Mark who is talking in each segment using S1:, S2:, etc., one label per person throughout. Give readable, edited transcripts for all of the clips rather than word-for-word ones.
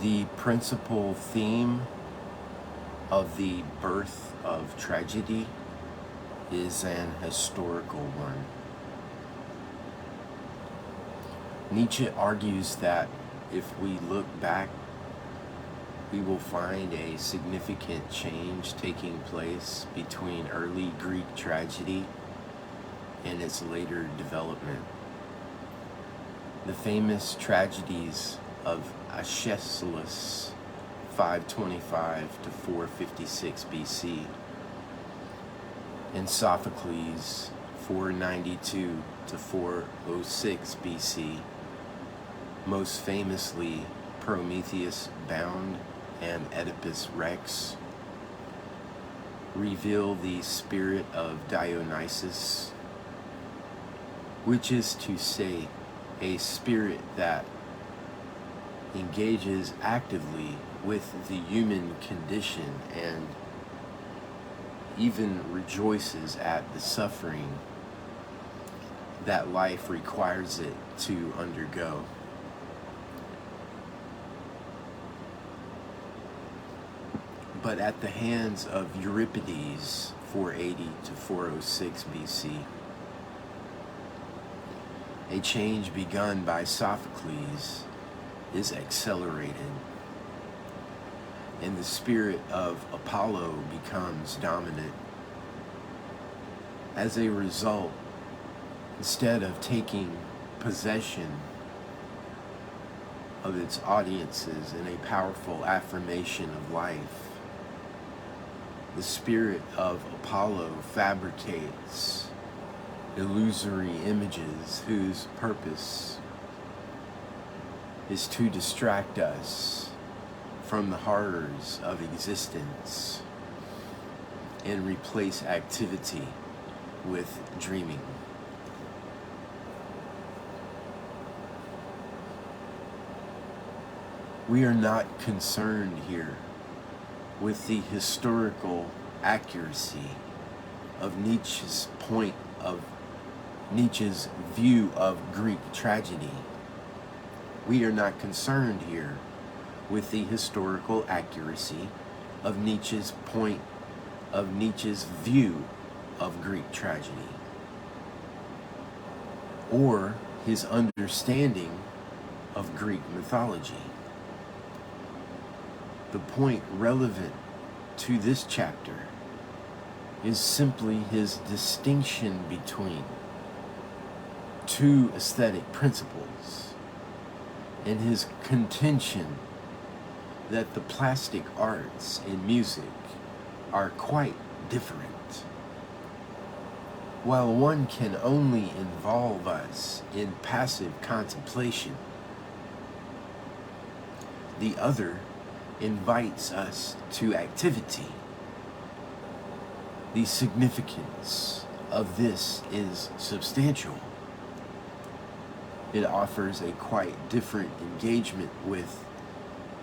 S1: The principal theme of the birth of tragedy is an historical one. Nietzsche argues that if we look back, we will find a significant change taking place between early Greek tragedy and its later development. The famous tragedies of Aeschylus, 525 to 456 BC, and Sophocles, 492 to 406 BC, most famously Prometheus Bound and Oedipus Rex, reveal the spirit of Dionysus, which is to say, a spirit that engages actively with the human condition and even rejoices at the suffering that life requires it to undergo. But at the hands of Euripides, 480 to 406 BC, a change begun by Sophocles is accelerated, and the spirit of Apollo becomes dominant. As a result, instead of taking possession of its audiences in a powerful affirmation of life, the spirit of Apollo fabricates illusory images whose purpose is to distract us from the horrors of existence and replace activity with dreaming. We are not concerned here with the historical accuracy of Nietzsche's view of Greek tragedy. We are not concerned here with the historical accuracy of Nietzsche's view of Greek tragedy, or his understanding of Greek mythology. The point relevant to this chapter is simply his distinction between two aesthetic principles and his contention that the plastic arts and music are quite different. While one can only involve us in passive contemplation, the other invites us to activity. The significance of this is substantial. It offers a quite different engagement with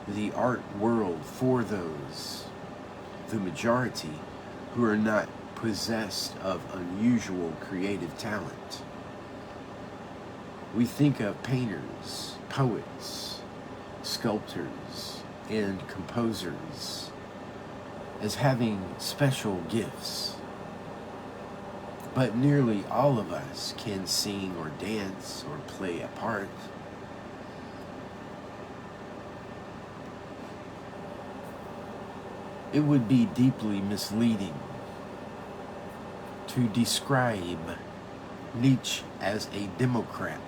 S1: the art world for those, the majority, who are not possessed of unusual creative talent. We think of painters, poets, sculptors, and composers as having special gifts. But nearly all of us can sing or dance or play a part. It would be deeply misleading to describe Nietzsche as a Democrat,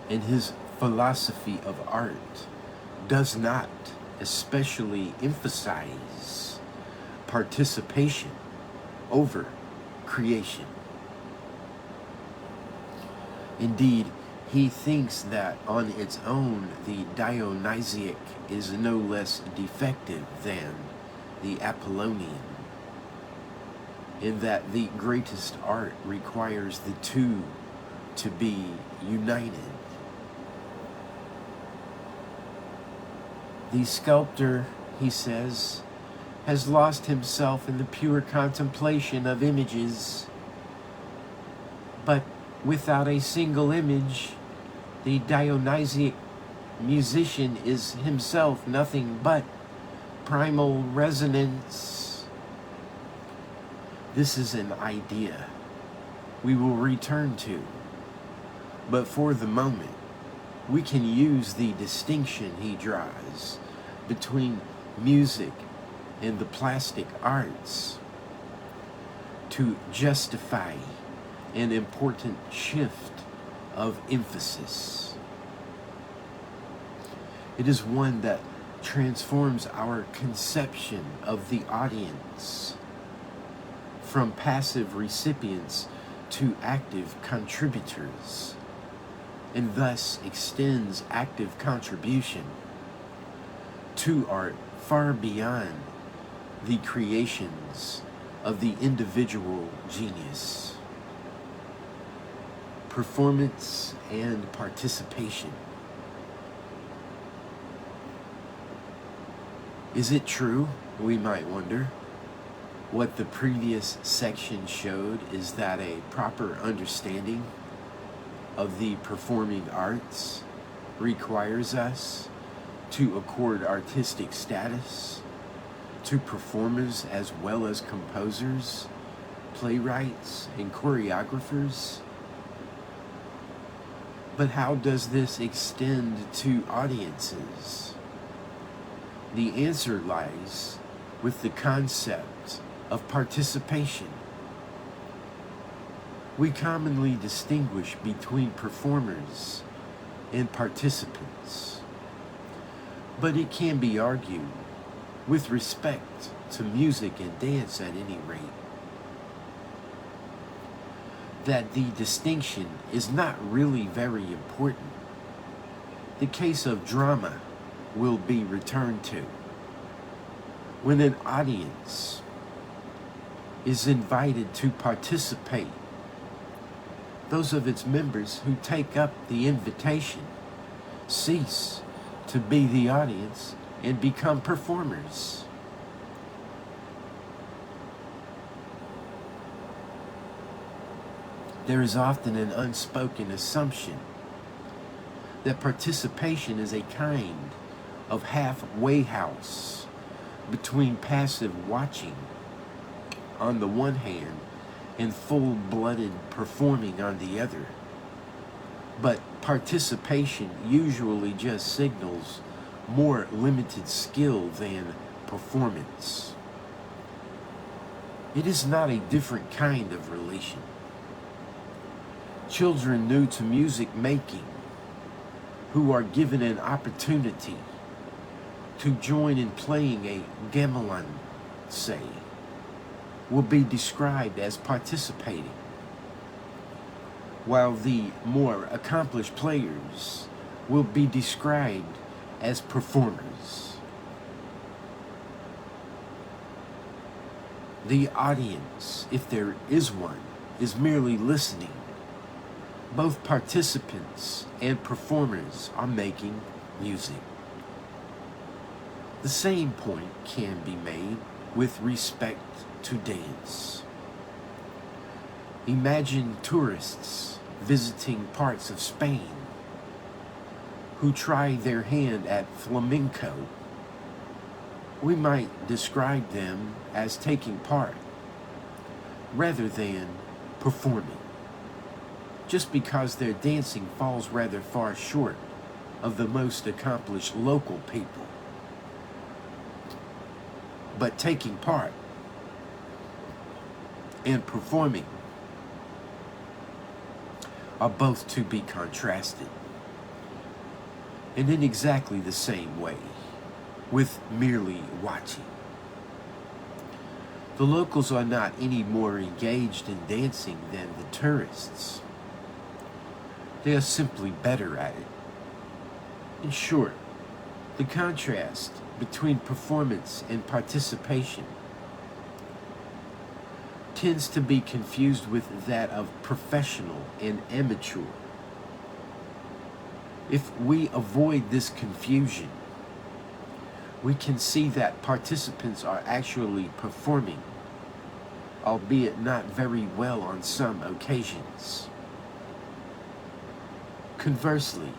S1: and his philosophy of art does not especially emphasize participation over creation. Indeed, he thinks that on its own the Dionysiac is no less defective than the Apollonian, in that the greatest art requires the two to be united. The sculptor, he says, has lost himself in the pure contemplation of images, but without a single image, the Dionysiac musician is himself nothing but primal resonance. This is an idea we will return to, but for the moment, we can use the distinction he draws between music and the plastic arts to justify an important shift of emphasis. It is one that transforms our conception of the audience from passive recipients to active contributors, and thus extends active contribution to art far beyond the creations of the individual genius. Performance and participation. Is it true, we might wonder? What the previous section showed is that a proper understanding of the performing arts requires us to accord artistic status to performers as well as composers, playwrights, and choreographers. But how does this extend to audiences? The answer lies with the concept of participation. We commonly distinguish between performers and participants, but it can be argued, with respect to music and dance at any rate, that the distinction is not really very important. The case of drama will be returned to. When an audience is invited to participate, those of its members who take up the invitation cease to be the audience and become performers. There is often an unspoken assumption that participation is a kind of halfway house between passive watching on the one hand and full-blooded performing on the other. But participation usually just signals more limited skill than performance. It is not a different kind of relation. Children new to music making who are given an opportunity to join in playing a gamelan, say, will be described as participating, while the more accomplished players will be described as performers. The audience, if there is one, is merely listening. Both participants and performers are making music. The same point can be made with respect to dance. Imagine tourists visiting parts of Spain who try their hand at flamenco. We might describe them as taking part rather than performing, just because their dancing falls rather far short of the most accomplished local people. But taking part and performing are both to be contrasted. And in exactly the same way with merely watching. The locals are not any more engaged in dancing than the tourists. They are simply better at it. In short, the contrast between performance and participation tends to be confused with that of professional and amateur. If we avoid this confusion, we can see that participants are actually performing, albeit not very well on some occasions. Conversely,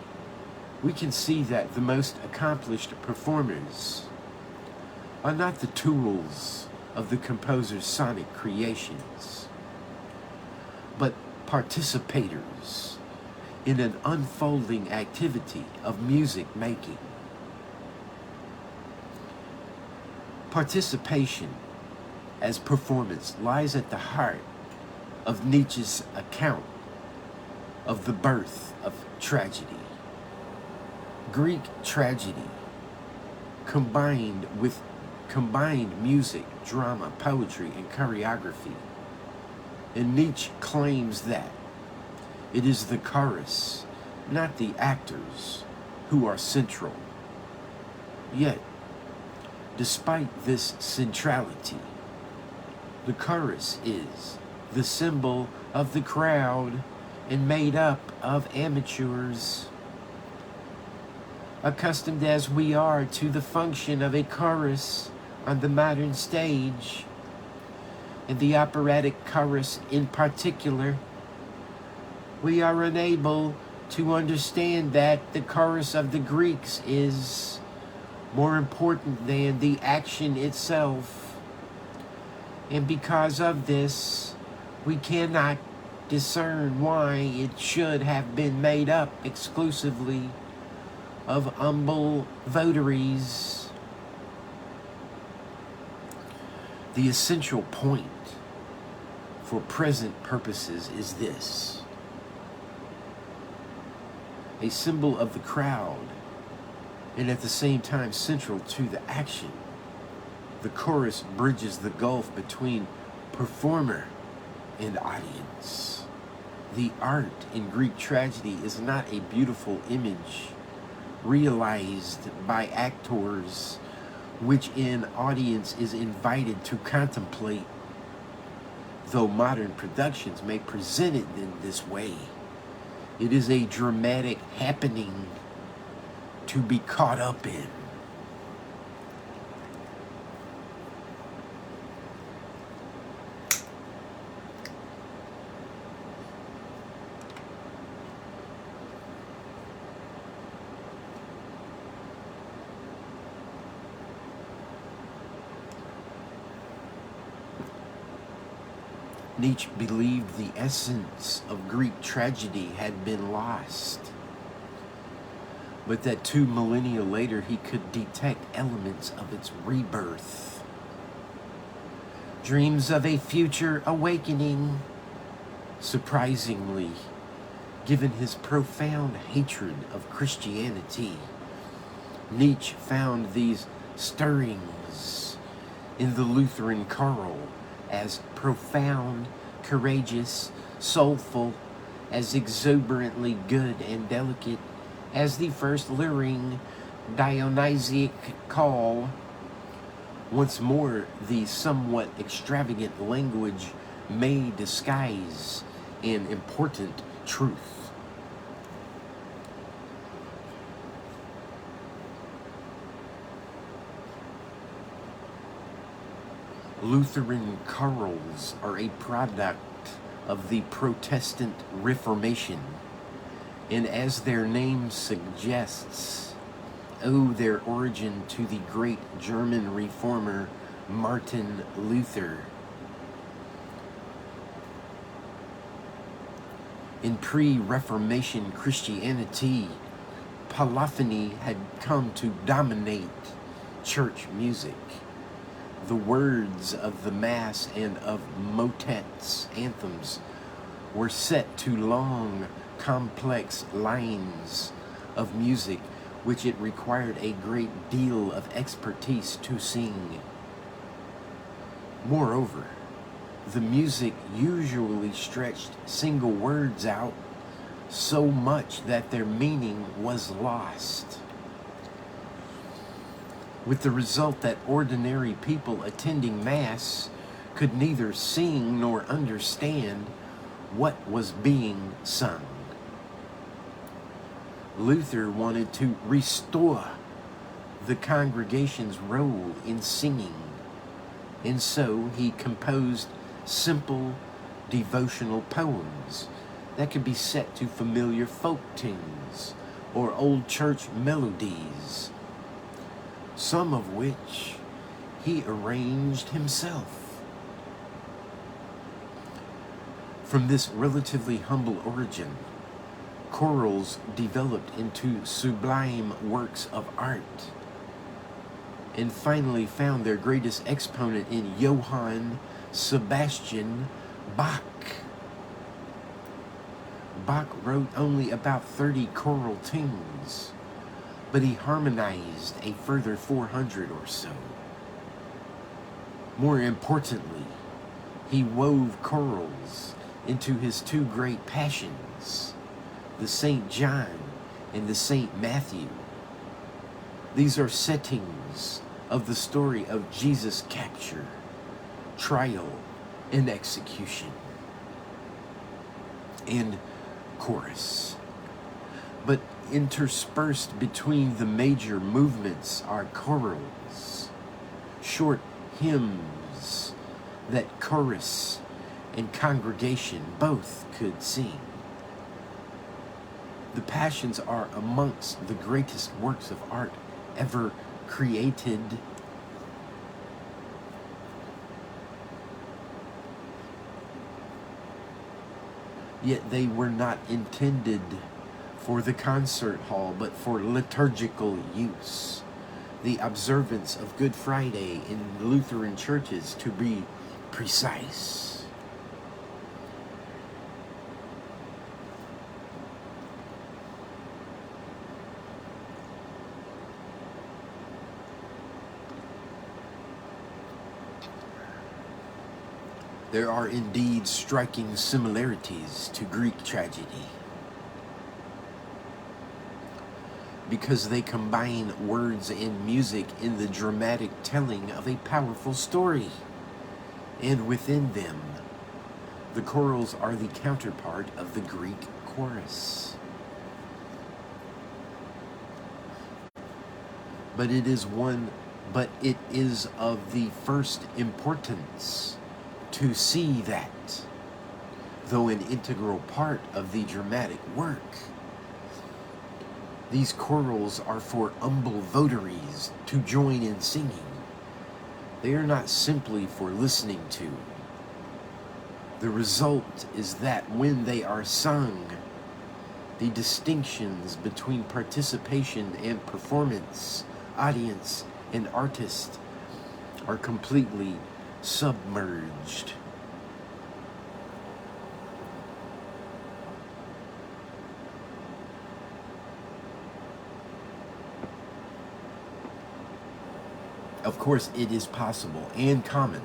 S1: we can see that the most accomplished performers are not the tools of the composer's sonic creations, but participators in an unfolding activity of music making. Participation as performance lies at the heart of Nietzsche's account of the birth of tragedy. Greek tragedy combined music, drama, poetry, and choreography. And Nietzsche claims that it is the chorus, not the actors, who are central. Yet, despite this centrality, the chorus is the symbol of the crowd and made up of amateurs. Accustomed as we are to the function of a chorus on the modern stage, and the operatic chorus in particular, we are unable to understand that the chorus of the Greeks is more important than the action itself. And because of this, we cannot discern why it should have been made up exclusively of humble votaries. The essential point for present purposes is this: a symbol of the crowd, and at the same time central to the action. The chorus bridges the gulf between performer and audience. The art in Greek tragedy is not a beautiful image realized by actors, which an audience is invited to contemplate, though modern productions may present it in this way. It is a dramatic happening to be caught up in. Nietzsche believed the essence of Greek tragedy had been lost, but that 2 millennia later he could detect elements of its rebirth. Dreams of a future awakening. Surprisingly, given his profound hatred of Christianity, Nietzsche found these stirrings in the Lutheran choral as profound, courageous, soulful, as exuberantly good and delicate as the first lyring Dionysiac call. Once more, the somewhat extravagant language may disguise an important truth. Lutheran chorals are a product of the Protestant Reformation, and as their name suggests, owe their origin to the great German reformer Martin Luther. In pre-Reformation Christianity, polyphony had come to dominate church music. The words of the Mass and of motets, anthems, were set to long, complex lines of music which it required a great deal of expertise to sing. Moreover, the music usually stretched single words out so much that their meaning was lost, with the result that ordinary people attending Mass could neither sing nor understand what was being sung. Luther wanted to restore the congregation's role in singing, and so he composed simple devotional poems that could be set to familiar folk tunes or old church melodies, some of which he arranged himself. From this relatively humble origin, chorals developed into sublime works of art, and finally found their greatest exponent in Johann Sebastian Bach. Bach wrote only about 30 choral tunes, but he harmonized a further 400 or so. More importantly, he wove chorals into his two great passions, the St. John and the St. Matthew. These are settings of the story of Jesus' capture, trial, and execution. And chorus. But interspersed between the major movements are chorals, short hymns that chorus and congregation both could sing. The Passions are amongst the greatest works of art ever created. Yet they were not intended for the concert hall, but for liturgical use. The observance of Good Friday in Lutheran churches, to be precise. There are indeed striking similarities to Greek tragedy, because they combine words and music in the dramatic telling of a powerful story. And within them, the chorals are the counterpart of the Greek chorus. But it is of the first importance to see that, though an integral part of the dramatic work, these chorals are for humble votaries to join in singing. They are not simply for listening to. The result is that when they are sung, the distinctions between participation and performance, audience and artist, are completely submerged. Of course, it is possible and common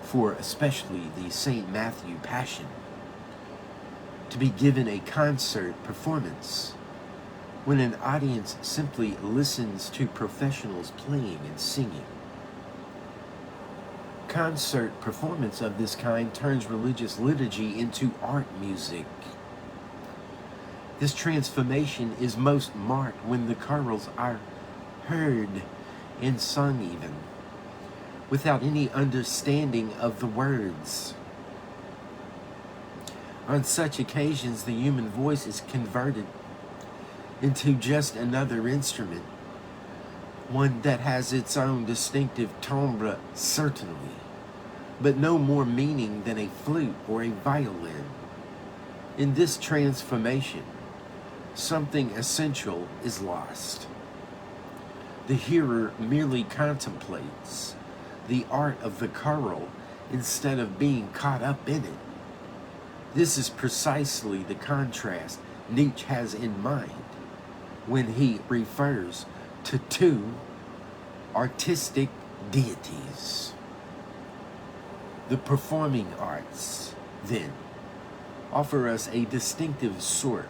S1: for especially the St. Matthew Passion to be given a concert performance when an audience simply listens to professionals playing and singing. Concert performance of this kind turns religious liturgy into art music. This transformation is most marked when the chorals are heard and sung even, without any understanding of the words. On such occasions, the human voice is converted into just another instrument, one that has its own distinctive timbre, certainly, but no more meaning than a flute or a violin. In this transformation, something essential is lost. The hearer merely contemplates the art of the choral instead of being caught up in it. This is precisely the contrast Nietzsche has in mind when he refers to two artistic deities. The performing arts, then, offer us a distinctive sort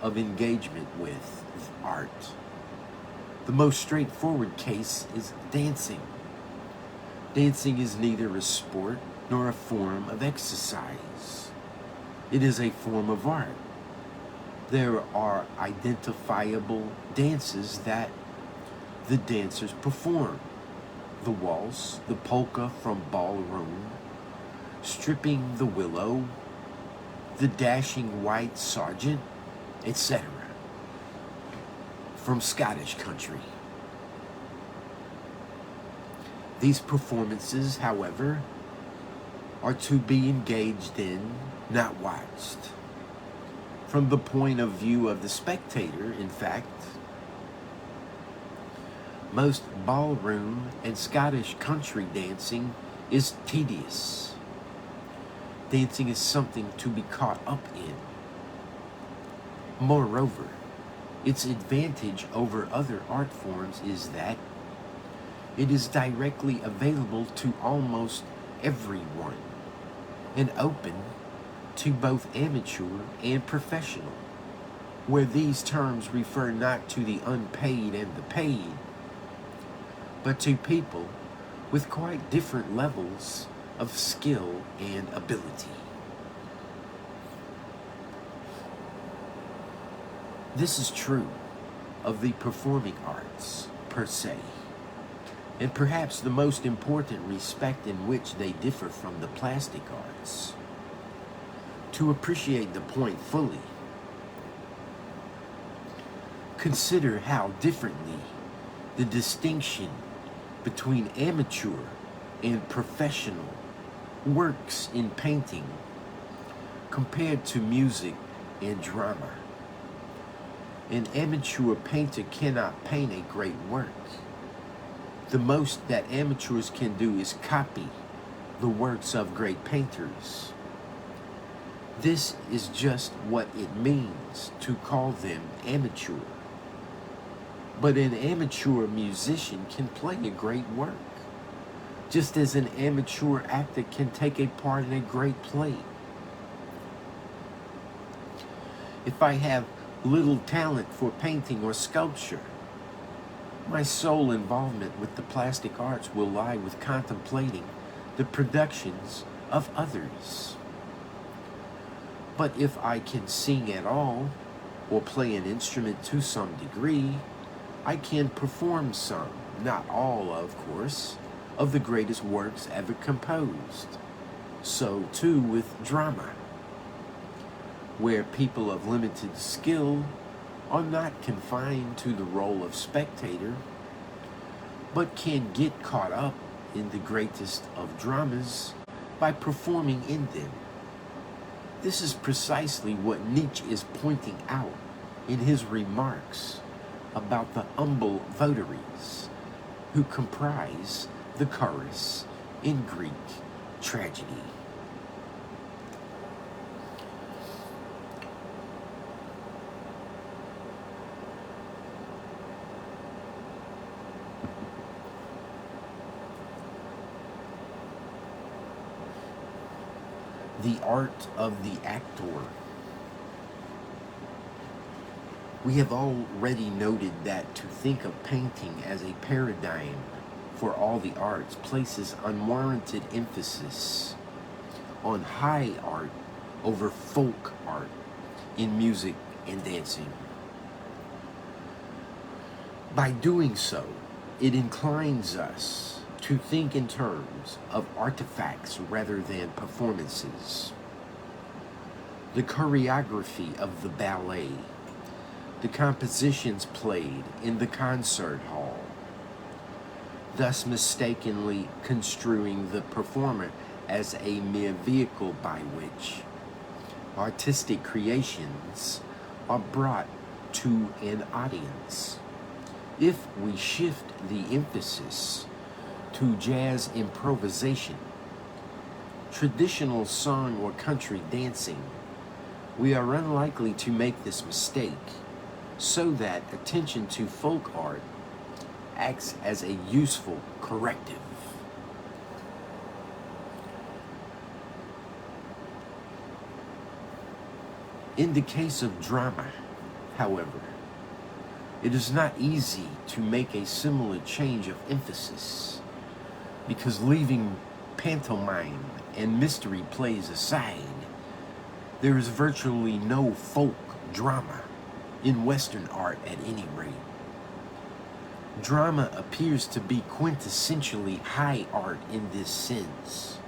S1: of engagement with art. The most straightforward case is dancing. Dancing is neither a sport nor a form of exercise. It is a form of art. There are identifiable dances that the dancers perform. The waltz, the polka from ballroom, stripping the willow, the dashing white sergeant, etc. from Scottish country. These performances, however, are to be engaged in, not watched. From the point of view of the spectator, in fact, most ballroom and Scottish country dancing is tedious. Dancing is something to be caught up in. Moreover, its advantage over other art forms is that it is directly available to almost everyone and open to both amateur and professional, where these terms refer not to the unpaid and the paid, but to people with quite different levels of skill and ability. This is true of the performing arts per se, and perhaps the most important respect in which they differ from the plastic arts. To appreciate the point fully, consider how differently the distinction between amateur and professional works in painting compared to music and drama. An amateur painter cannot paint a great work. The most that amateurs can do is copy the works of great painters. This is just what it means to call them amateur. But an amateur musician can play a great work, just as an amateur actor can take a part in a great play. If I have little talent for painting or sculpture, my sole involvement with the plastic arts will lie with contemplating the productions of others. But if I can sing at all, or play an instrument to some degree, I can perform some, not all, of course, of the greatest works ever composed. So too with drama, where people of limited skill are not confined to the role of spectator, but can get caught up in the greatest of dramas by performing in them. This is precisely what Nietzsche is pointing out in his remarks about the humble votaries who comprise the chorus in Greek tragedy. The art of the actor. We have already noted that to think of painting as a paradigm for all the arts places unwarranted emphasis on high art over folk art in music and dancing. By doing so, it inclines us to think in terms of artifacts rather than performances. The choreography of the ballet, the compositions played in the concert hall, thus mistakenly construing the performer as a mere vehicle by which artistic creations are brought to an audience. If we shift the emphasis to jazz improvisation, traditional song or country dancing, we are unlikely to make this mistake, so that attention to folk art acts as a useful corrective. In the case of drama, however, it is not easy to make a similar change of emphasis, because leaving pantomime and mystery plays aside, there is virtually no folk drama in Western art at any rate. Drama appears to be quintessentially high art in this sense.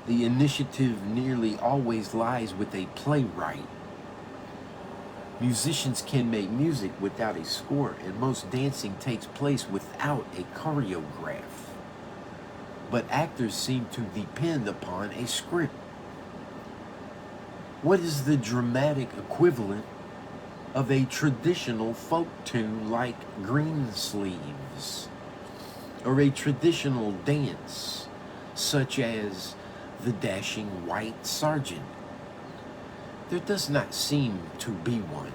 S1: The initiative nearly always lies with a playwright. Musicians can make music without a score, and most dancing takes place without a choreograph. But actors seem to depend upon a script. What is the dramatic equivalent of a traditional folk tune like Greensleeves, or a traditional dance such as the Dashing White Sergeant? There does not seem to be one.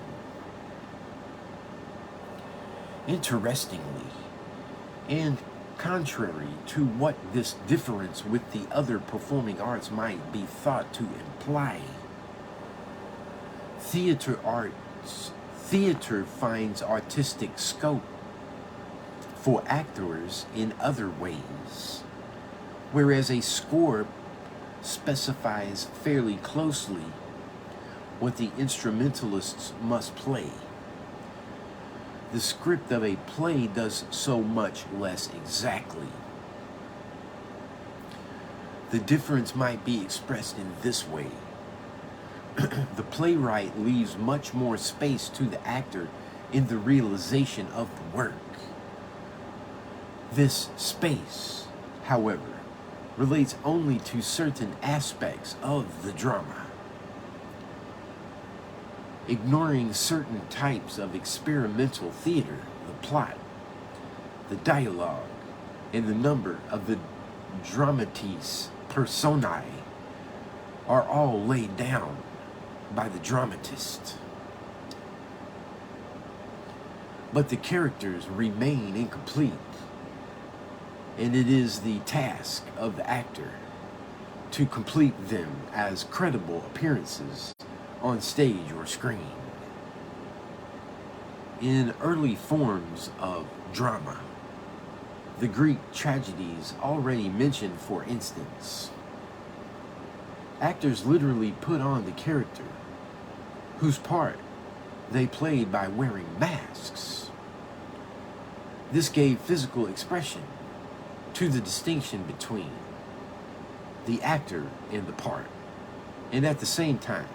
S1: Interestingly, and contrary to what this difference with the other performing arts might be thought to imply, theater finds artistic scope for actors in other ways, whereas a score specifies fairly closely what the instrumentalists must play. The script of a play does so much less exactly. The difference might be expressed in this way. The playwright leaves much more space to the actor in the realization of the work. This space, however, relates only to certain aspects of the drama, ignoring certain types of experimental theater. The plot, the dialogue, and the number of the dramatis personae are all laid down by the dramatist. But the characters remain incomplete, and it is the task of the actor to complete them as credible appearances on stage or screen. In early forms of drama, the Greek tragedies already mentioned, for instance, actors literally put on the character whose part they played by wearing masks. This gave physical expression to the distinction between the actor and the part, and at the same time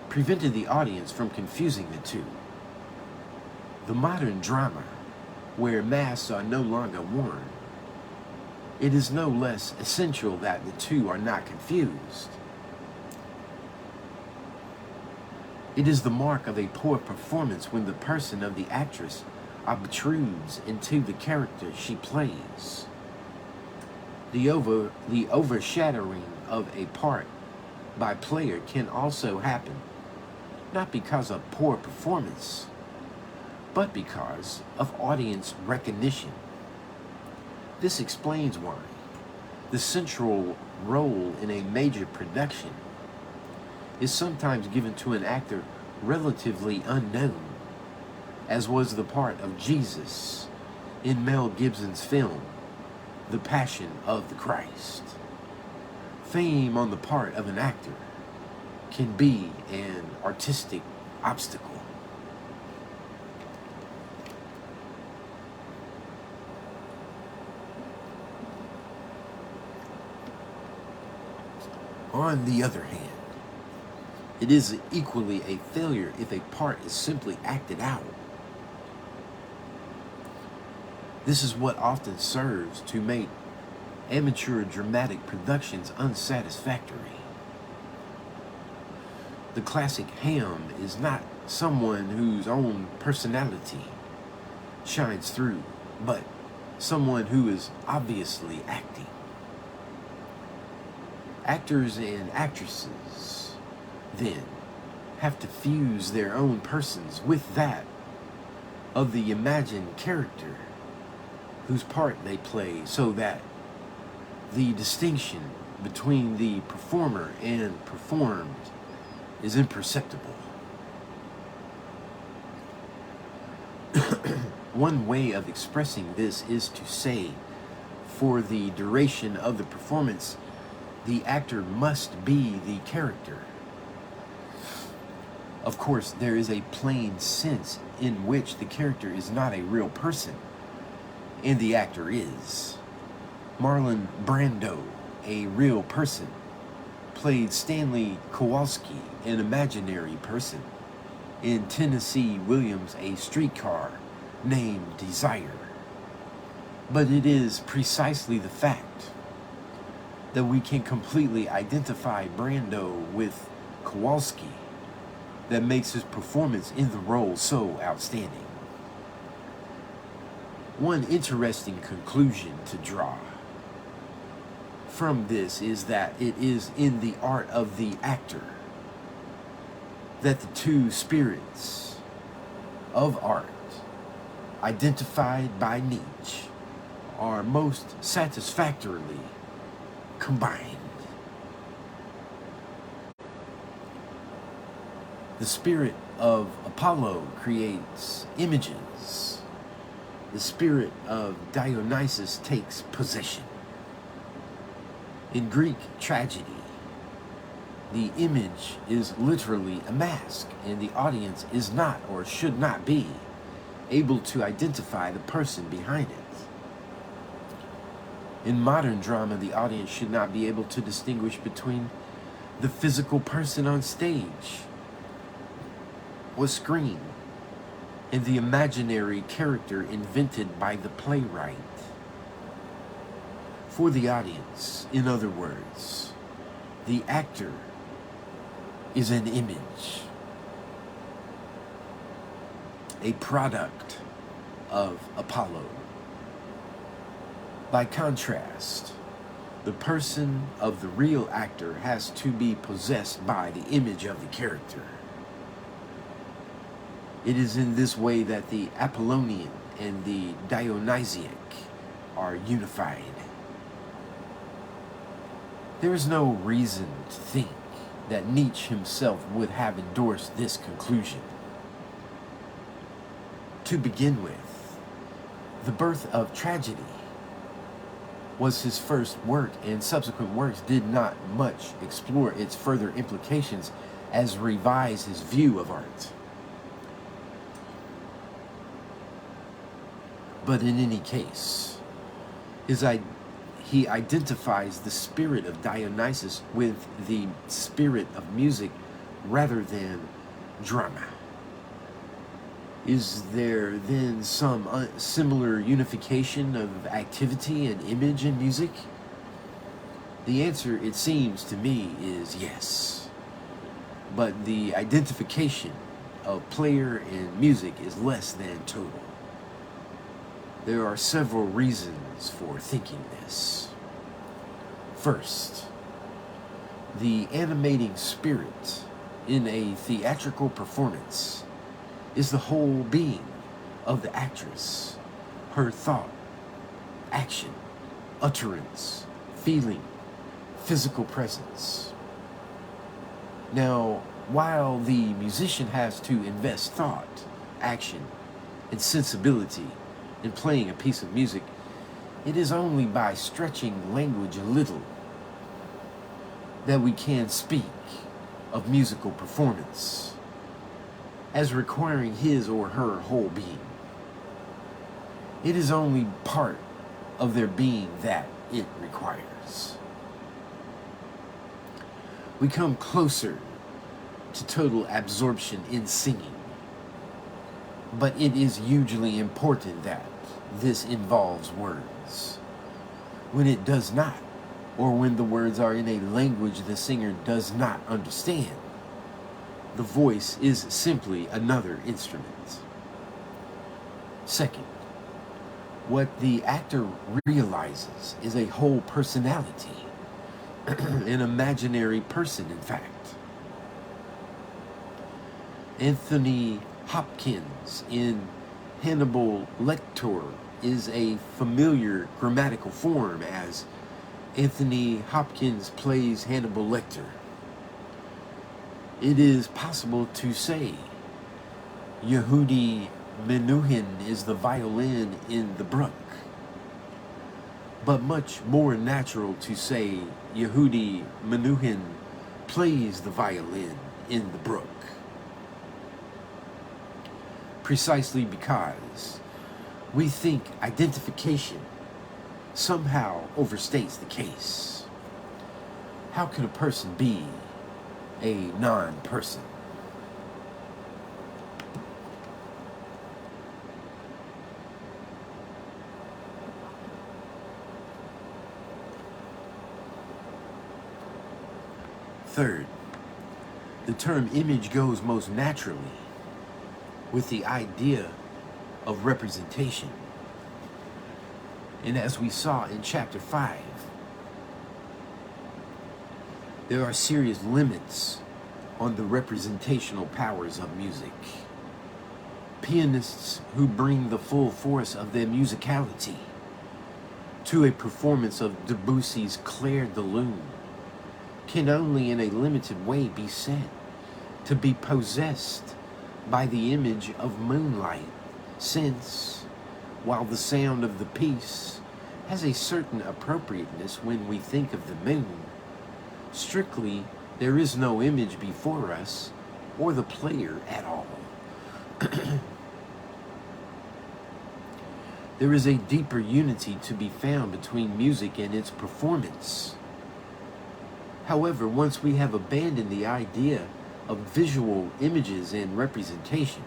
S1: prevented the audience from confusing the two. The modern drama, where masks are no longer worn, it is no less essential that the two are not confused. It is the mark of a poor performance when the person of the actress obtrudes into the character she plays. The overshadowing of a part by player can also happen, not because of poor performance, but because of audience recognition. This explains why the central role in a major production is sometimes given to an actor relatively unknown, as was the part of Jesus in Mel Gibson's film, The Passion of the Christ. Fame on the part of an actor can be an artistic obstacle. On the other hand, it is equally a failure if a part is simply acted out. This is what often serves to make amateur dramatic productions unsatisfactory. The classic ham is not someone whose own personality shines through, but someone who is obviously acting. Actors and actresses, then, have to fuse their own persons with that of the imagined character whose part they play, so that the distinction between the performer and performed is imperceptible. One way of expressing this is to say, for the duration of the performance, the actor must be the character. Of course, there is a plain sense in which the character is not a real person, and the actor is. Marlon Brando, a real person, played Stanley Kowalski, an imaginary person. in Tennessee Williams a streetcar named Desire. But it is precisely the fact that we can completely identify Brando with Kowalski that makes his performance in the role so outstanding. One interesting conclusion to draw from this is that it is in the art of the actor that the two spirits of art, identified by Nietzsche, are most satisfactorily combined. The spirit of Apollo creates images. The spirit of Dionysus takes possession. In Greek tragedy, the image is literally a mask, and the audience is not, or should not be, able to identify the person behind it. In modern drama, the audience should not be able to distinguish between the physical person on stage or screen and the imaginary character invented by the playwright. For the audience, in other words, the actor is an image, a product of Apollo. By contrast, the person of the real actor has to be possessed by the image of the character. It is in this way that the Apollonian and the Dionysiac are unified. There is no reason to think that Nietzsche himself would have endorsed this conclusion. To begin with, The Birth of Tragedy was his first work, and subsequent works did not much explore its further implications as revise his view of art. But in any case, he identifies the spirit of Dionysus with the spirit of music rather than drama. Is there then some similar unification of activity and image in music? The answer, it seems to me, is yes. But the identification of player and music is less than total. There are several reasons for thinking this. First, the animating spirit in a theatrical performance is the whole being of the actress, her thought, action, utterance, feeling, physical presence. Now, while the musician has to invest thought, action, and sensibility in playing a piece of music, it is only by stretching language a little that we can speak of musical performance as requiring his or her whole being. It is only part of their being that it requires. We come closer to total absorption in singing, but it is hugely important that this involves words. When it does not, or when the words are in a language the singer does not understand, the voice is simply another instrument. Second, what the actor realizes is a whole personality, an imaginary person, in fact. Anthony Hopkins in Hannibal Lecter is a familiar grammatical form as Anthony Hopkins plays Hannibal Lecter. It is possible to say Yehudi Menuhin is the violin in the brook, but much more natural to say Yehudi Menuhin plays the violin in the brook. Precisely because we think identification somehow overstates the case. How could a person be a non-person? Third, the term image goes most naturally with the idea of representation. And as we saw in chapter 5, there are serious limits on the representational powers of music. Pianists who bring the full force of their musicality to a performance of Debussy's Clair de Lune can only in a limited way be said to be possessed by the image of moonlight, since, while the sound of the piece has a certain appropriateness when we think of the moon, strictly there is no image before us or the player at all. There is a deeper unity to be found between music and its performance. However, once we have abandoned the idea of visual images and representation,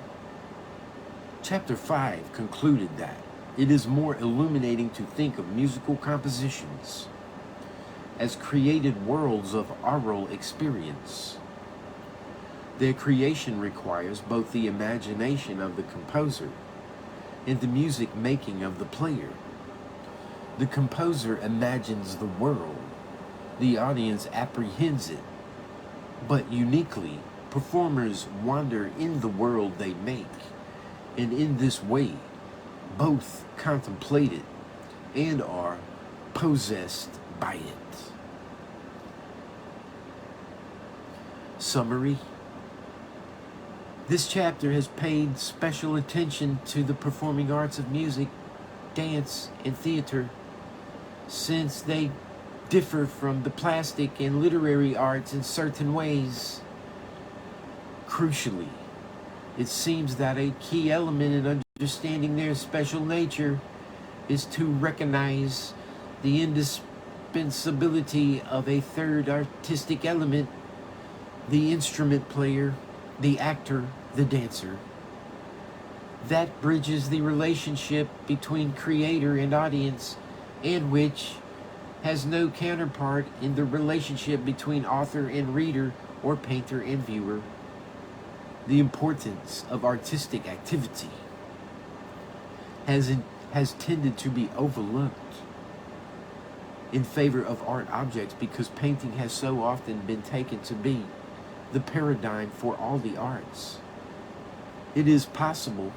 S1: chapter 5 concluded that it is more illuminating to think of musical compositions as created worlds of aural experience. Their creation requires both the imagination of the composer and the music making of the player. The composer imagines the world, the audience apprehends it, but uniquely, performers wander in the world they make, and in this way, both contemplate it and are possessed by it. Summary. This chapter has paid special attention to the performing arts of music, dance, and theater, since they differ from the plastic and literary arts in certain ways. Crucially, it seems that a key element in understanding their special nature is to recognize the indispensability of a third artistic element, the instrument player, the actor, the dancer, that bridges the relationship between creator and audience, and which has no counterpart in the relationship between author and reader or painter and viewer. The importance of artistic activity has tended to be overlooked in favor of art objects because painting has so often been taken to be the paradigm for all the arts. It is possible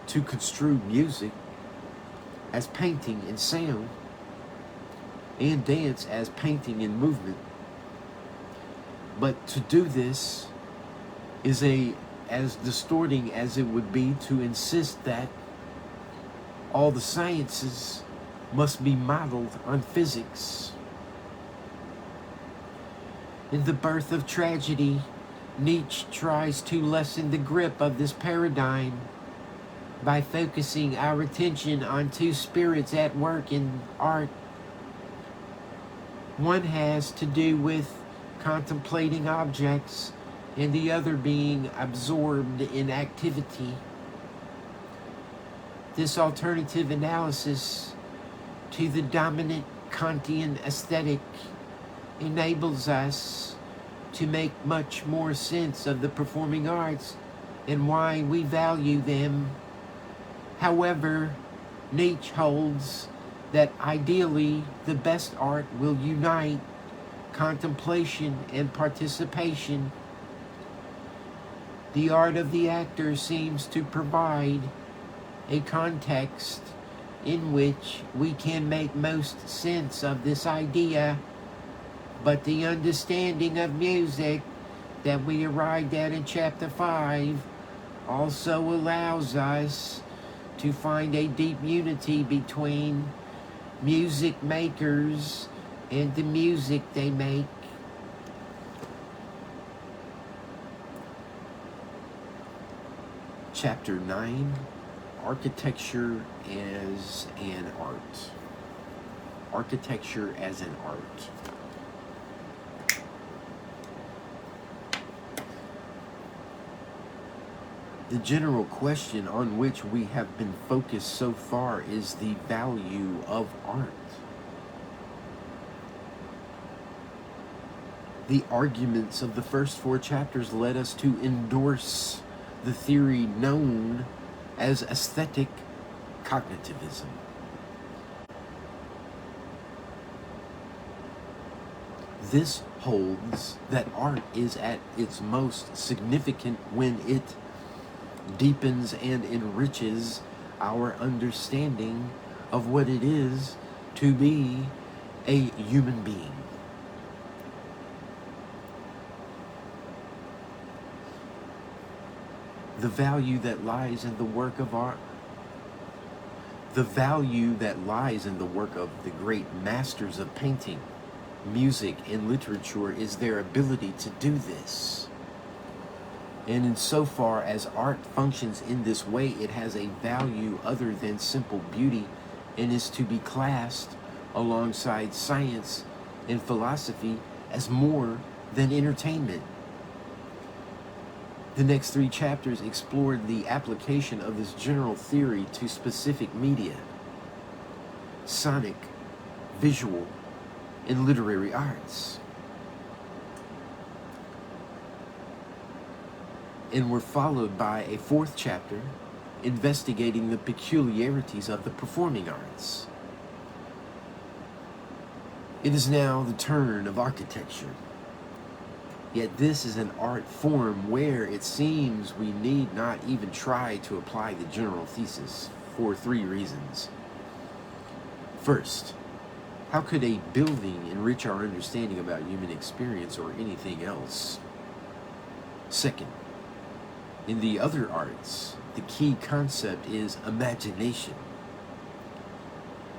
S1: to construe music as painting and sound, and dance as painting and movement. But to do this is as distorting as it would be to insist that all the sciences must be modeled on physics. In The Birth of Tragedy, Nietzsche tries to lessen the grip of this paradigm by focusing our attention on two spirits at work in art. One has to do with contemplating objects, and the other being absorbed in activity. This alternative analysis to the dominant Kantian aesthetic enables us to make much more sense of the performing arts and why we value them. However, Nietzsche holds that ideally the best art will unite contemplation and participation. The art of the actor seems to provide a context in which we can make most sense of this idea, but the understanding of music that we arrived at in chapter 5 also allows us to find a deep unity between music makers and the music they make. Chapter 9, Architecture as an Art. Architecture as an art. The general question on which we have been focused so far is the value of art. The arguments of the first 4 chapters led us to endorse the theory known as aesthetic cognitivism. This holds that art is at its most significant when it deepens and enriches our understanding of what it is to be a human being. The value that lies in the work of art, the value that lies in the work of the great masters of painting, music, and literature is their ability to do this. And insofar as art functions in this way, it has a value other than simple beauty and is to be classed alongside science and philosophy as more than entertainment. The next 3 chapters explored the application of this general theory to specific media, sonic, visual, and literary arts, and were followed by a 4th chapter investigating the peculiarities of the performing arts. It is now the turn of architecture. Yet this is an art form where it seems we need not even try to apply the general thesis for 3 reasons. First, how could a building enrich our understanding about human experience or anything else? Second, in the other arts, the key concept is imagination.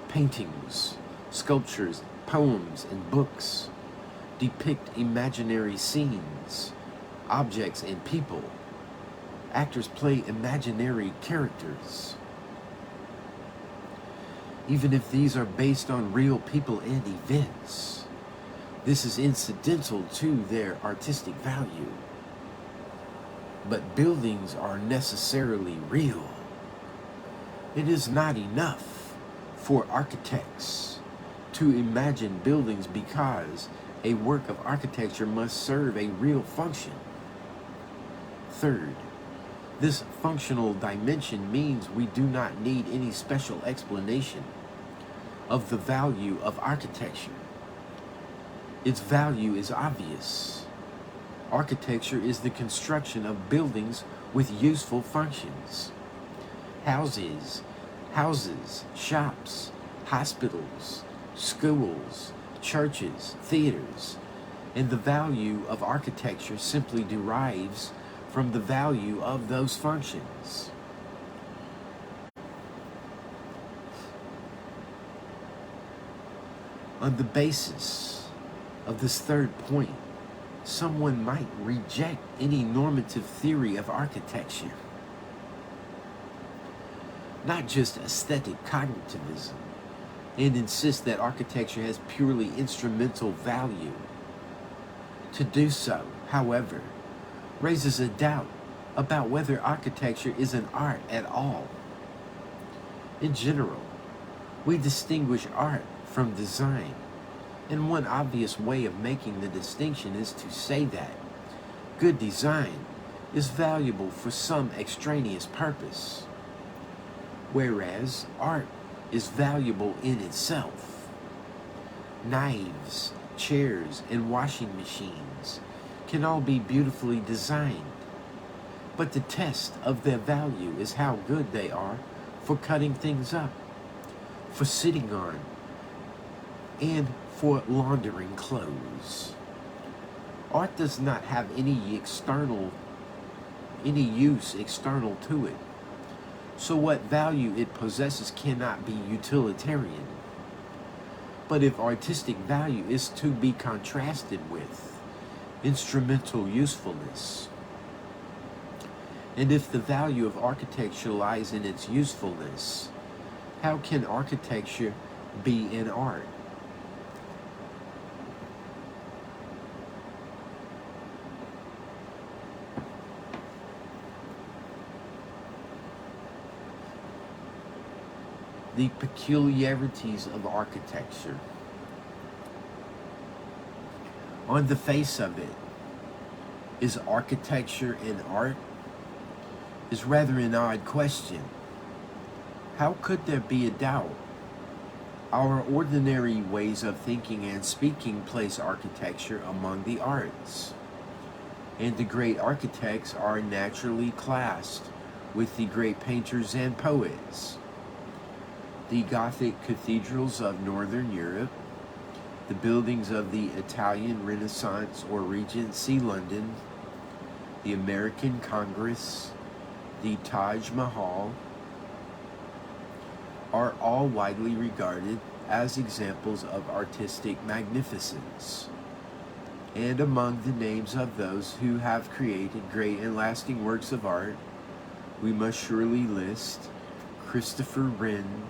S1: Paintings, sculptures, poems, and books depict imaginary scenes, objects, and people. Actors play imaginary characters. Even if these are based on real people and events, this is incidental to their artistic value. But buildings are necessarily real. It is not enough for architects to imagine buildings because a work of architecture must serve a real function. Third, this functional dimension means we do not need any special explanation of the value of architecture. Its value is obvious. Architecture is the construction of buildings with useful functions. Houses, shops, hospitals, schools, churches, theaters, and the value of architecture simply derives from the value of those functions. On the basis of this 3rd point, someone might reject any normative theory of architecture, not just aesthetic cognitivism, and insist that architecture has purely instrumental value. To do so, however, raises a doubt about whether architecture is an art at all. In general, we distinguish art from design, and one obvious way of making the distinction is to say that good design is valuable for some extraneous purpose, whereas art is valuable in itself. Knives, chairs, and washing machines can all be beautifully designed, but the test of their value is how good they are for cutting things up, for sitting on, and for laundering clothes. Art does not have any use external to it, so what value it possesses cannot be utilitarian. But if artistic value is to be contrasted with instrumental usefulness, and if the value of architecture lies in its usefulness, how can architecture be an art? The peculiarities of architecture. On the face of it, is architecture an art? Is rather an odd question. How could there be a doubt? Our ordinary ways of thinking and speaking place architecture among the arts, and the great architects are naturally classed with the great painters and poets. The Gothic cathedrals of Northern Europe, the buildings of the Italian Renaissance or Regency London, the American Congress, the Taj Mahal, are all widely regarded as examples of artistic magnificence. And among the names of those who have created great and lasting works of art, we must surely list Christopher Wren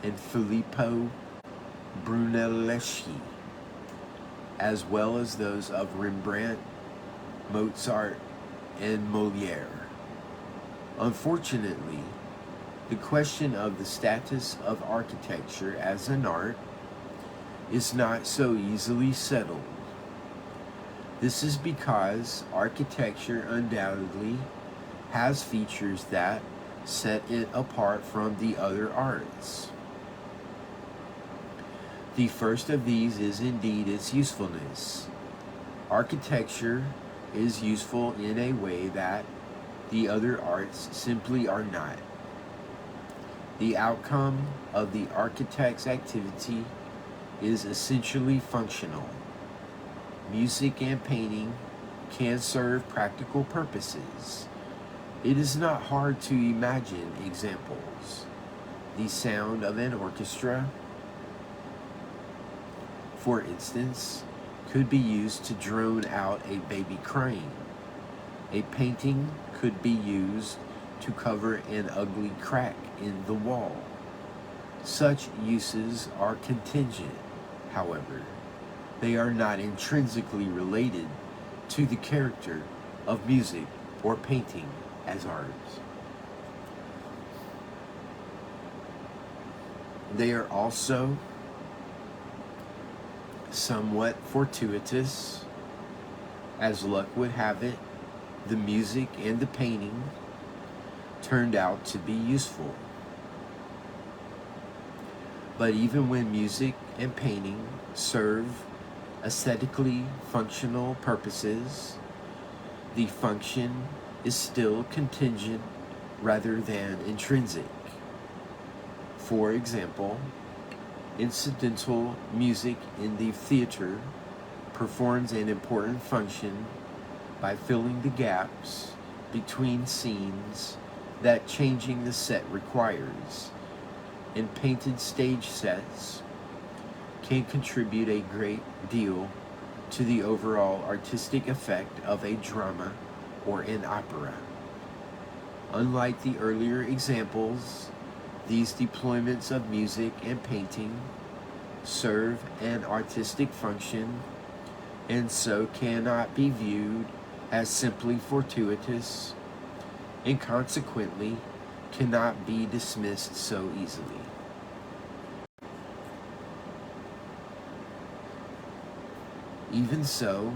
S1: and Filippo Brunelleschi, as well as those of Rembrandt, Mozart, and Molière. Unfortunately, the question of the status of architecture as an art is not so easily settled. This is because architecture undoubtedly has features that set it apart from the other arts. The first of these is indeed its usefulness. Architecture is useful in a way that the other arts simply are not. The outcome of the architect's activity is essentially functional. Music and painting can serve practical purposes. It is not hard to imagine examples. The sound of an orchestra, for instance, could be used to drone out a baby crying. A painting could be used to cover an ugly crack in the wall. Such uses are contingent, however. They are not intrinsically related to the character of music or painting as art. They are also somewhat fortuitous. As luck would have it, the music and the painting turned out to be useful. But even when music and painting serve aesthetically functional purposes, the function is still contingent rather than intrinsic. For example, incidental music in the theater performs an important function by filling the gaps between scenes that changing the set requires, and painted stage sets can contribute a great deal to the overall artistic effect of a drama or an opera. Unlike the earlier examples, these deployments of music and painting serve an artistic function and so cannot be viewed as simply fortuitous, and consequently cannot be dismissed so easily. Even so,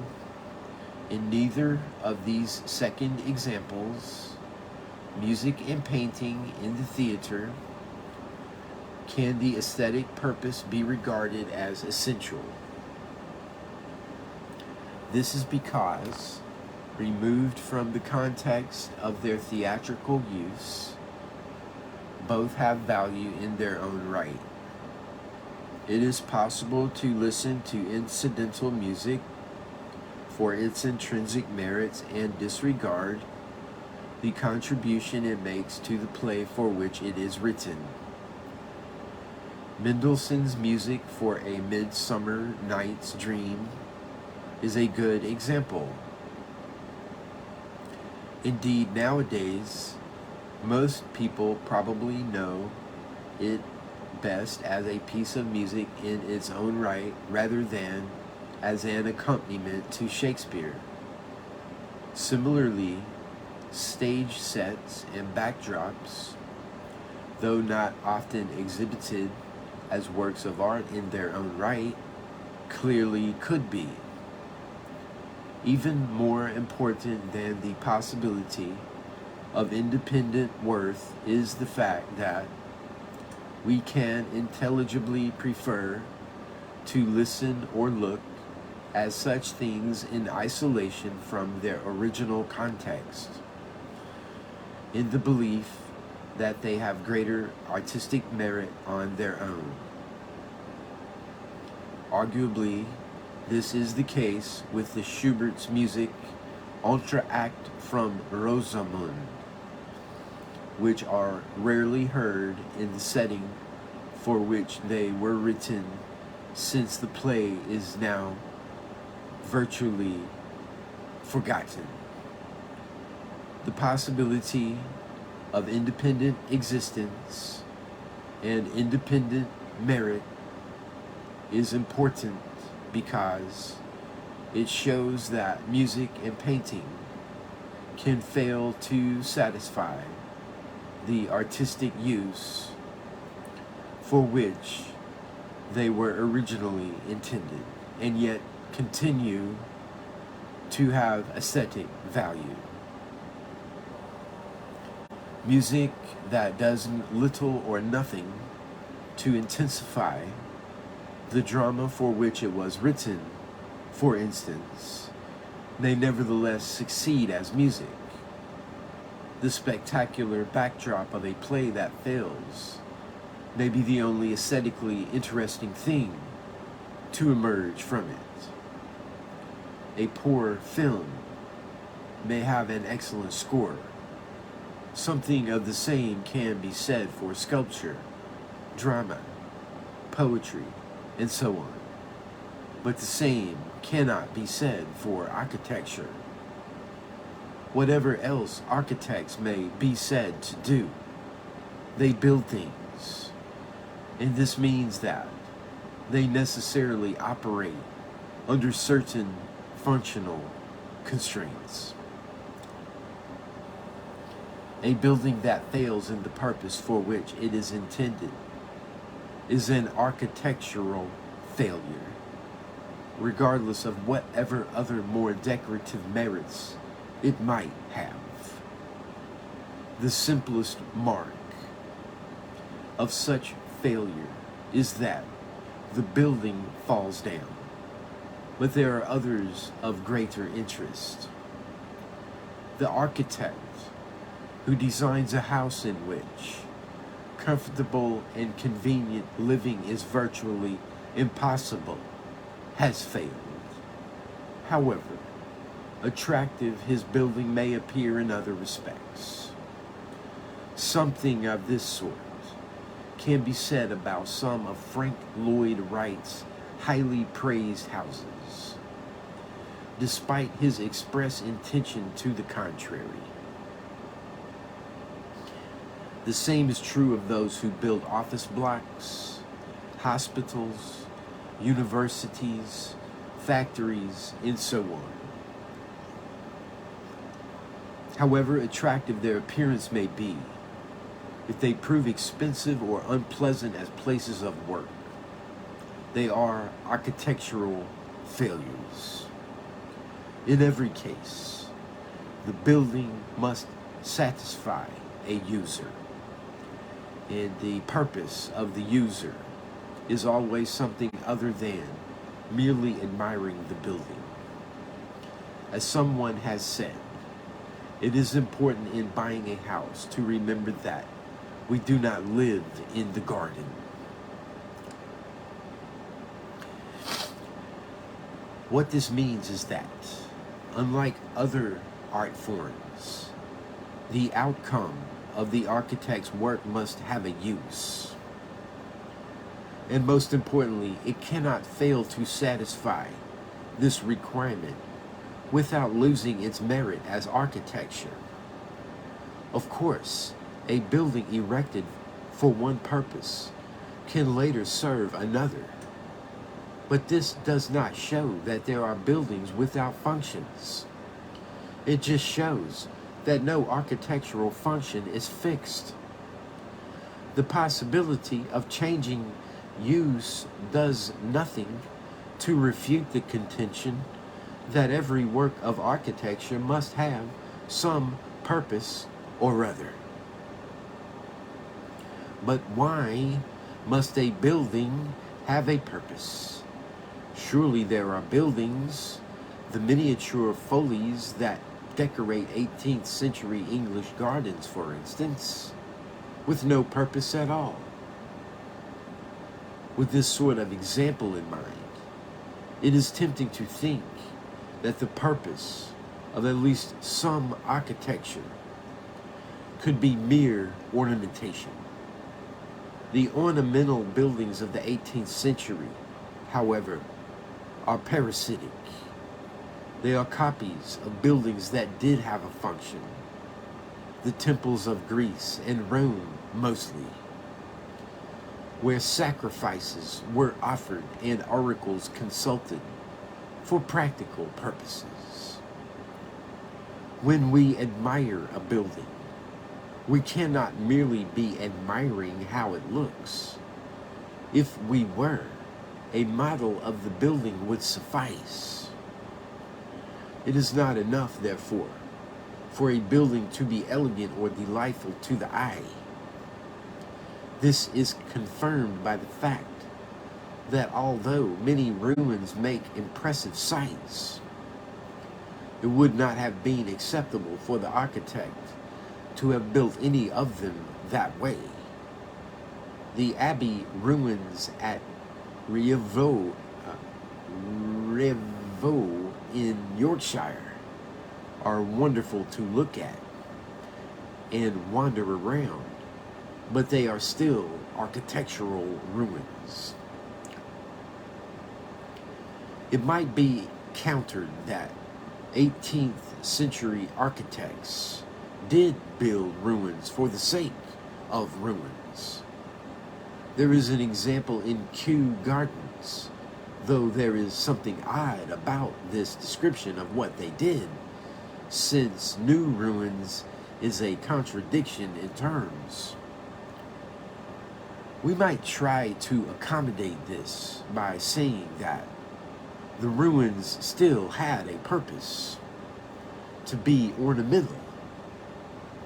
S1: in neither of these second examples, music and painting in the theater, can the aesthetic purpose be regarded as essential. This is because, removed from the context of their theatrical use, both have value in their own right. It is possible to listen to incidental music for its intrinsic merits and disregard the contribution it makes to the play for which it is written. Mendelssohn's music for A Midsummer Night's Dream is a good example. Indeed, nowadays, most people probably know it best as a piece of music in its own right rather than as an accompaniment to Shakespeare. Similarly, stage sets and backdrops, though not often exhibited as works of art in their own right, clearly could be. Even more important than the possibility of independent worth is the fact that we can intelligibly prefer to listen or look at such things in isolation from their original context, in the belief that they have greater artistic merit on their own. Arguably, this is the case with the Schubert's music Entr'acte from Rosamund, which are rarely heard in the setting for which they were written, since the play is now virtually forgotten. The possibility of independent existence and independent merit is important because it shows that music and painting can fail to satisfy the artistic use for which they were originally intended, and yet continue to have aesthetic value. Music that does little or nothing to intensify the drama for which it was written, for instance, may nevertheless succeed as music. The spectacular backdrop of a play that fails may be the only aesthetically interesting thing to emerge from it. A poor film may have an excellent score. Something of the same can be said for sculpture, drama, poetry, and so on. But the same cannot be said for architecture. Whatever else architects may be said to do, they build things. And this means that they necessarily operate under certain functional constraints. A building that fails in the purpose for which it is intended is an architectural failure, regardless of whatever other more decorative merits it might have. The simplest mark of such failure is that the building falls down, but there are others of greater interest. The architect who designs a house in which comfortable and convenient living is virtually impossible has failed. However attractive his building may appear in other respects, something of this sort can be said about some of Frank Lloyd Wright's highly praised houses, despite his express intention to the contrary. The same is true of those who build office blocks, hospitals, universities, factories, and so on. However attractive their appearance may be, if they prove expensive or unpleasant as places of work, they are architectural failures. In every case, the building must satisfy a user, and the purpose of the user is always something other than merely admiring the building. As someone has said, it is important in buying a house to remember that we do not live in the garden. What this means is that, unlike other art forms, the outcome of the architect's work must have a use. And most importantly, it cannot fail to satisfy this requirement without losing its merit as architecture. Of course, a building erected for one purpose can later serve another. But this does not show that there are buildings without functions. It just shows that no architectural function is fixed. The possibility of changing use does nothing to refute the contention that every work of architecture must have some purpose or other. But why must a building have a purpose? Surely there are buildings, the miniature folies that decorate 18th century English gardens, for instance, with no purpose at all. With this sort of example in mind, it is tempting to think that the purpose of at least some architecture could be mere ornamentation. The ornamental buildings of the 18th century, however, are parasitic. They are copies of buildings that did have a function. The temples of Greece and Rome, mostly, where sacrifices were offered and oracles consulted for practical purposes. When we admire a building, we cannot merely be admiring how it looks. If we were, a model of the building would suffice. It is not enough, therefore, for a building to be elegant or delightful to the eye. This is confirmed by the fact that although many ruins make impressive sights, it would not have been acceptable for the architect to have built any of them that way. The abbey ruins at Rievaulx in Yorkshire are wonderful to look at and wander around, but they are still architectural ruins. It might be countered that 18th century architects did build ruins for the sake of ruins. There is an example in Kew Gardens, though there is something odd about this description of what they did, since new ruins is a contradiction in terms. We might try to accommodate this by saying that the ruins still had a purpose, to be ornamental.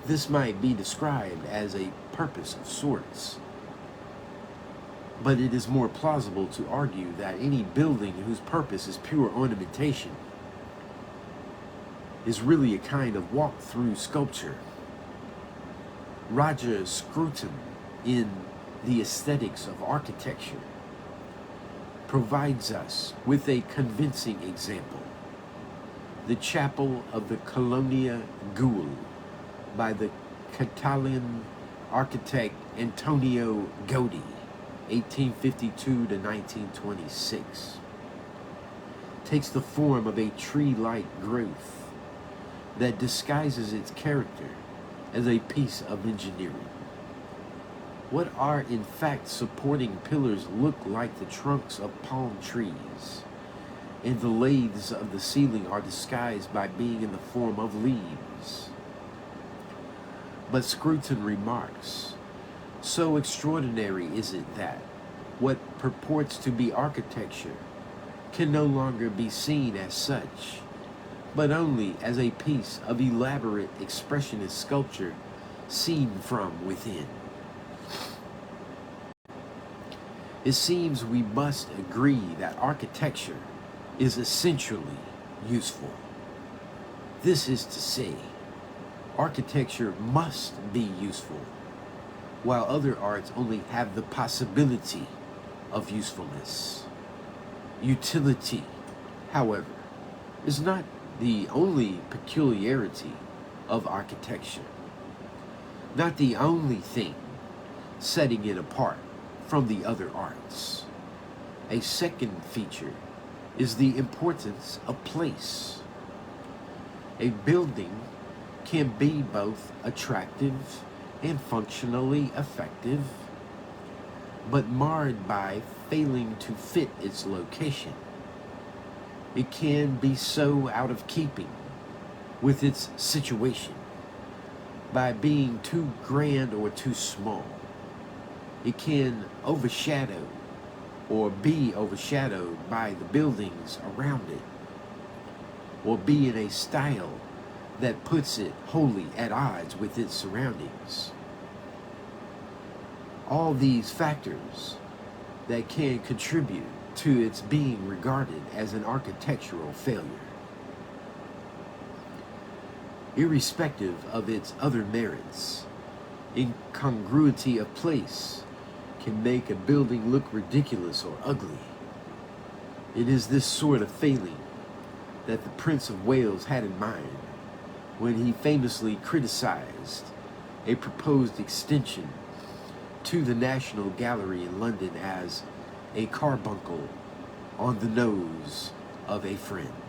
S1: This might be described as a purpose of sorts. But it is more plausible to argue that any building whose purpose is pure ornamentation is really a kind of walk-through sculpture. Roger Scruton, in The Aesthetics of Architecture, provides us with a convincing example. The Chapel of the Colonia Gaule by the Catalan architect Antonio Gaudí, 1852 to 1926, takes the form of a tree-like growth that disguises its character as a piece of engineering. What are in fact supporting pillars look like the trunks of palm trees, and the laths of the ceiling are disguised by being in the form of leaves. But Scruton remarks, so extraordinary is it that what purports to be architecture can no longer be seen as such, but only as a piece of elaborate expressionist sculpture seen from within. It seems we must agree that architecture is essentially useful. This is to say, architecture must be useful, while other arts only have the possibility of usefulness. Utility, however, is not the only peculiarity of architecture, not the only thing setting it apart from the other arts. A second feature is the importance of place. A building can be both attractive and functionally effective, but marred by failing to fit its location. It can be so out of keeping with its situation by being too grand or too small. It can overshadow or be overshadowed by the buildings around it. or be in a style that puts it wholly at odds with its surroundings. All these factors that can contribute to its being regarded as an architectural failure. Irrespective of its other merits, incongruity of place can make a building look ridiculous or ugly. It is this sort of failing that the Prince of Wales had in mind when he famously criticized a proposed extension to the National Gallery in London as a carbuncle on the nose of a friend.